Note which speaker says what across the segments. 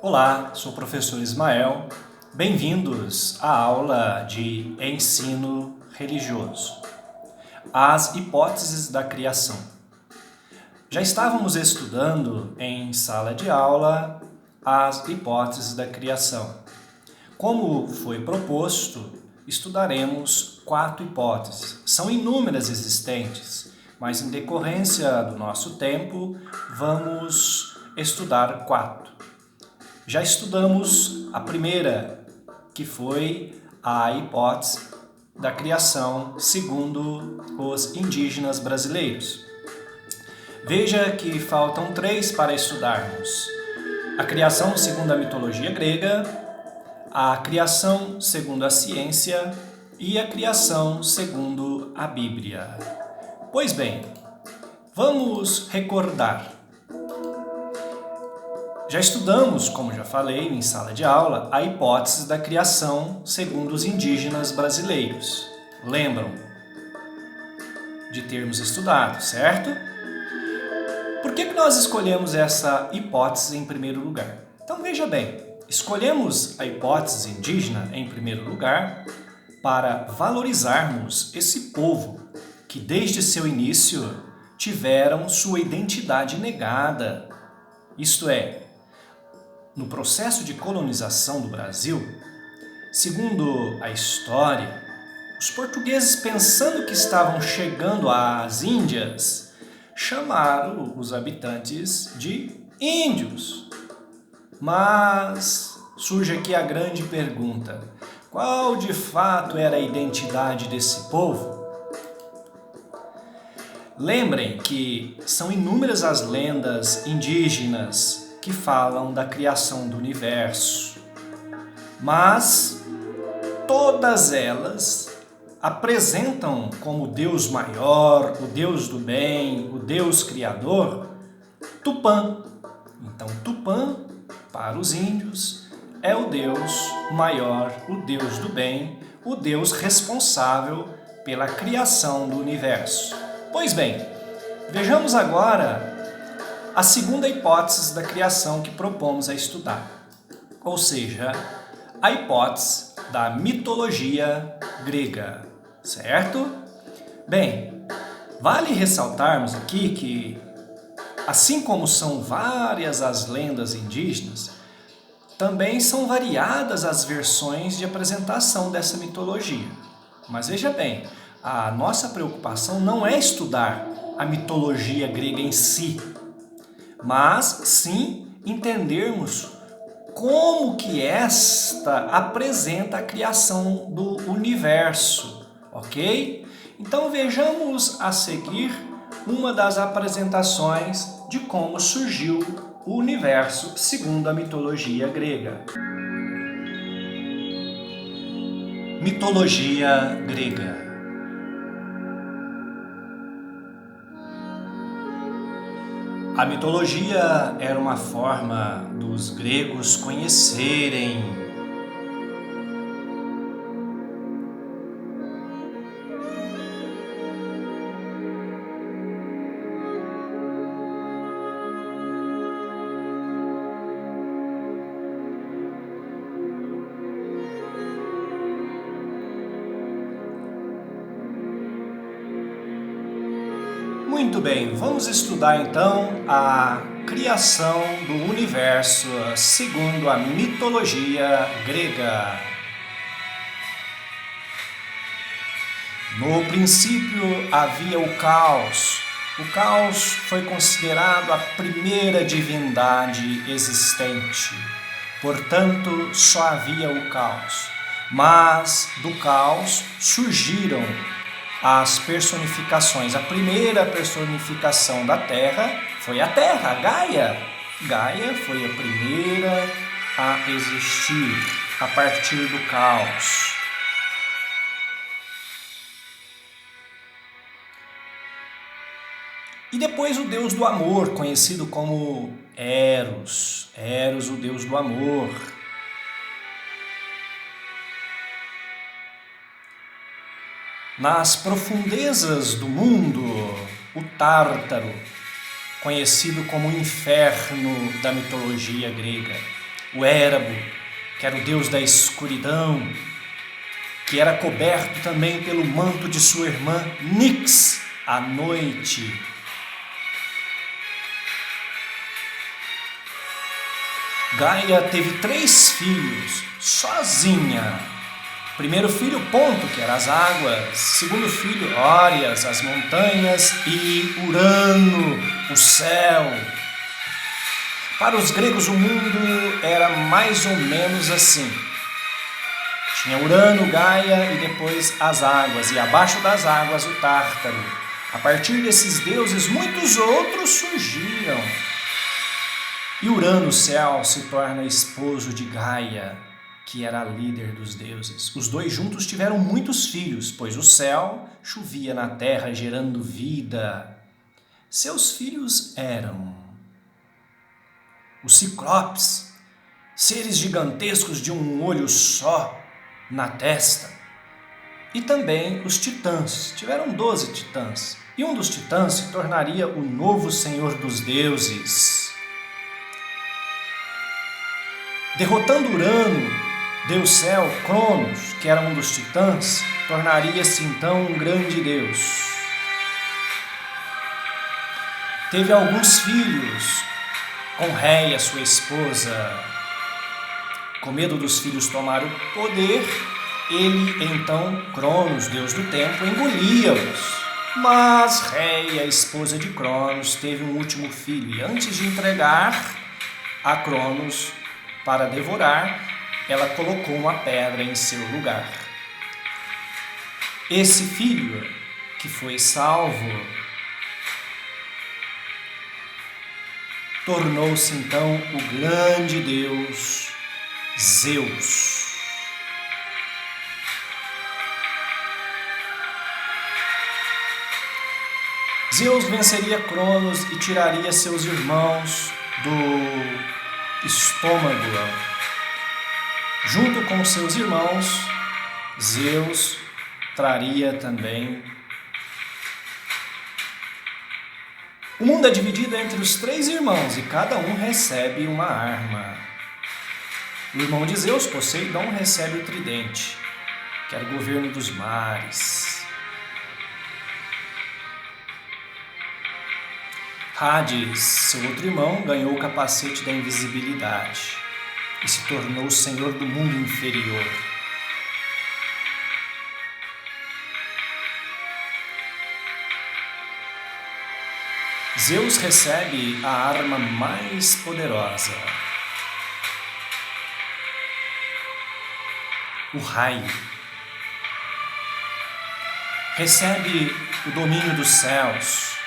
Speaker 1: Olá, sou o professor Ismael. Bem-vindos à aula de ensino religioso. As hipóteses da criação. Já estávamos estudando em sala de aula as hipóteses da criação. Como foi proposto, estudaremos 4 hipóteses. São inúmeras existentes, mas em decorrência do nosso tempo, vamos estudar 4. Já estudamos a primeira, que foi a hipótese da criação segundo os indígenas brasileiros. Veja que faltam 3 para estudarmos. A criação segundo a mitologia grega, a criação segundo a ciência e a criação segundo a Bíblia. Pois bem, vamos recordar. Já estudamos, como já falei em sala de aula, a hipótese da criação segundo os indígenas brasileiros. Lembram de termos estudado, certo? Por que nós escolhemos essa hipótese em primeiro lugar? Então veja bem, escolhemos a hipótese indígena em primeiro lugar para valorizarmos esse povo que desde seu início tiveram sua identidade negada, isto é, no processo de colonização do Brasil, segundo a história, os portugueses, pensando que estavam chegando às Índias, chamaram os habitantes de índios. Mas surge aqui a grande pergunta: qual de fato era a identidade desse povo? Lembrem que são inúmeras as lendas indígenas que falam da criação do universo, mas todas elas apresentam como Deus maior, o Deus do bem, o Deus criador, Tupã. Então Tupã, para os índios, é o Deus maior, o Deus do bem, o Deus responsável pela criação do universo. Pois bem, vejamos agora a segunda hipótese da criação que propomos a estudar, ou seja, a hipótese da mitologia grega, certo? Bem, vale ressaltarmos aqui que, assim como são várias as lendas indígenas, também são variadas as versões de apresentação dessa mitologia. Mas veja bem, a nossa preocupação não é estudar a mitologia grega em si, mas sim entendermos como que esta apresenta a criação do universo, ok? Então vejamos a seguir uma das apresentações de como surgiu o universo segundo a mitologia grega. Mitologia grega. A mitologia era uma forma dos gregos conhecerem Muito bem, vamos estudar então a criação do universo segundo a mitologia grega. No princípio havia o caos. O caos foi considerado a primeira divindade existente. Portanto, só havia o caos. Mas do caos surgiram as personificações. A primeira personificação da Terra foi a Terra, Gaia. Gaia foi a primeira a existir a partir do caos. E depois o deus do amor, conhecido como Eros. Eros, o deus do amor. Nas profundezas do mundo, o Tártaro, conhecido como o inferno da mitologia grega. o Érabo, que era o deus da escuridão, que era coberto também pelo manto de sua irmã Nix, a noite. Gaia teve 3 filhos, sozinha. Primeiro filho, Ponto, que era as águas. Segundo filho, Órias, as montanhas. E Urano, o céu. Para os gregos, o mundo era mais ou menos assim. Tinha Urano, Gaia e depois as águas. E abaixo das águas, o Tártaro. A partir desses deuses, muitos outros surgiram. E Urano, o céu, se torna esposo de Gaia, que era a líder dos deuses. Os dois juntos tiveram muitos filhos, pois o céu chovia na terra, gerando vida. Seus filhos eram os ciclopes, seres gigantescos de um olho só na testa. E também os titãs. Tiveram 12 titãs. E um dos titãs se tornaria o novo senhor dos deuses. Derrotando Urano, Deus Céu, Cronos, que era um dos titãs, tornaria-se então um grande deus. Teve alguns filhos com Réia, sua esposa. Com medo dos filhos tomar o poder, ele então, Cronos, deus do tempo, engolia-os. Mas Réia, esposa de Cronos, teve um último filho e antes de entregar a Cronos para devorar, ela colocou uma pedra em seu lugar. Esse filho, que foi salvo, tornou-se então o grande deus Zeus. Zeus venceria Cronos e tiraria seus irmãos do estômago. Junto com seus irmãos, Zeus traria também. O mundo é dividido entre os 3 irmãos e cada um recebe uma arma. O irmão de Zeus, Poseidon, recebe o tridente, que era o governo dos mares. Hades, seu outro irmão, ganhou o capacete da invisibilidade e se tornou o senhor do mundo inferior. Zeus recebe a arma mais poderosa, o raio. Recebe o domínio dos céus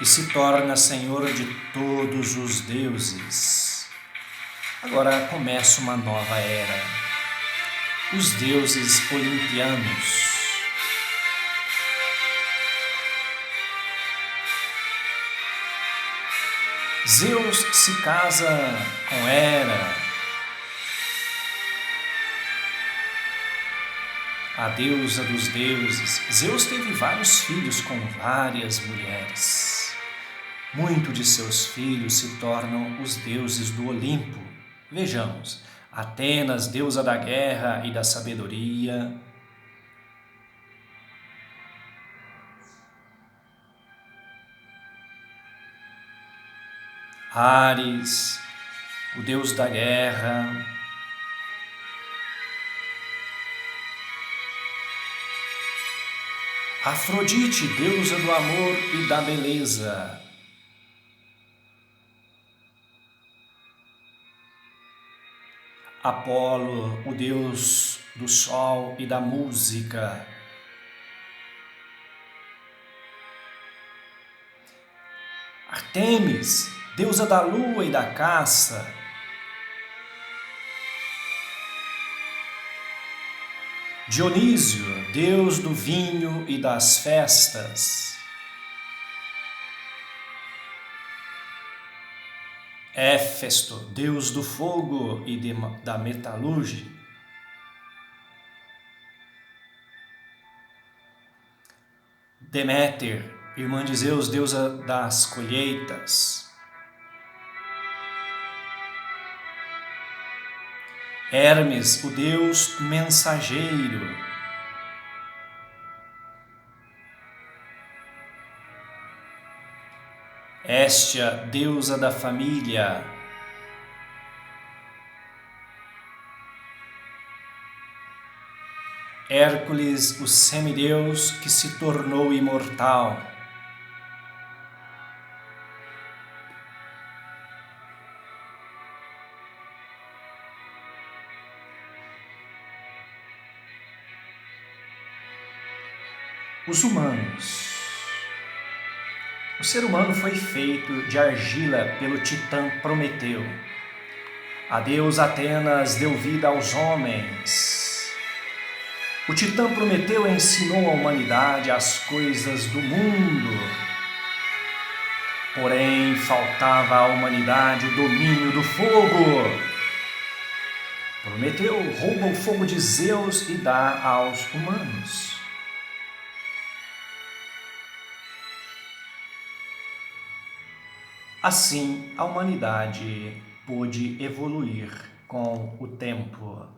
Speaker 1: e se torna senhor de todos os deuses. Agora começa uma nova era. Os deuses olimpianos. Zeus se casa com Hera, a deusa dos deuses. Zeus teve vários filhos com várias mulheres. Muitos de seus filhos se tornam os deuses do Olimpo. Vejamos, Atenas, deusa da guerra e da sabedoria. Ares, o deus da guerra. Afrodite, deusa do amor e da beleza. Apolo, o deus do sol e da música. Artemis, deusa da lua e da caça. Dionísio, deus do vinho e das festas. Éfesto, deus do fogo e da metalurgia. Deméter, irmã de Zeus, deusa das colheitas. Hermes, o deus mensageiro. Héstia, deusa da família. Hércules, o semideus que se tornou imortal. Os humanos. O ser humano foi feito de argila pelo titã Prometeu. A deusa Atenas deu vida aos homens. O titã Prometeu ensinou à humanidade as coisas do mundo. Porém, faltava à humanidade o domínio do fogo. Prometeu rouba o fogo de Zeus e dá aos humanos. Assim, a humanidade pôde evoluir com o tempo.